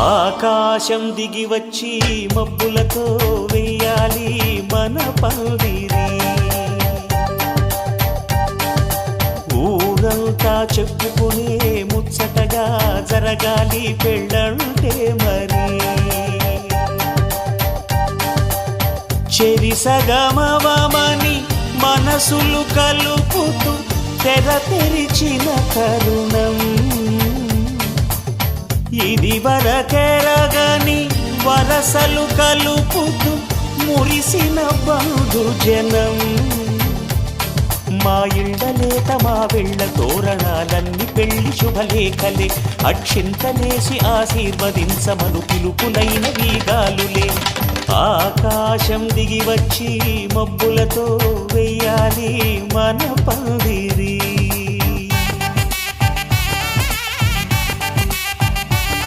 ఆకాశం దిగి వచ్చి మబ్బులతో వెయ్యాలి మన పందిరి. ఊరంతా చెప్పుకునే ముచ్చటగా జరగాలి పెళ్ళంటే మరి. చెరిసగమవమని మనసులు కలుపుతూ తెర తెరిచిన తరుణం. ఇది వరకెరగని వరసలు కలుపుతూ మురిసిన బంధుజనం. మా ఇళ్ళలేత మా వెళ్ళ తోరణాలన్నీ పెళ్లి శుభలేఖలే. అక్షింతలేసి ఆశీర్వదించమను పిలుపులైన వీగాలులే. ఆకాశం దిగి వచ్చి మబ్బులతో వెయ్యాలి మన పందిరి.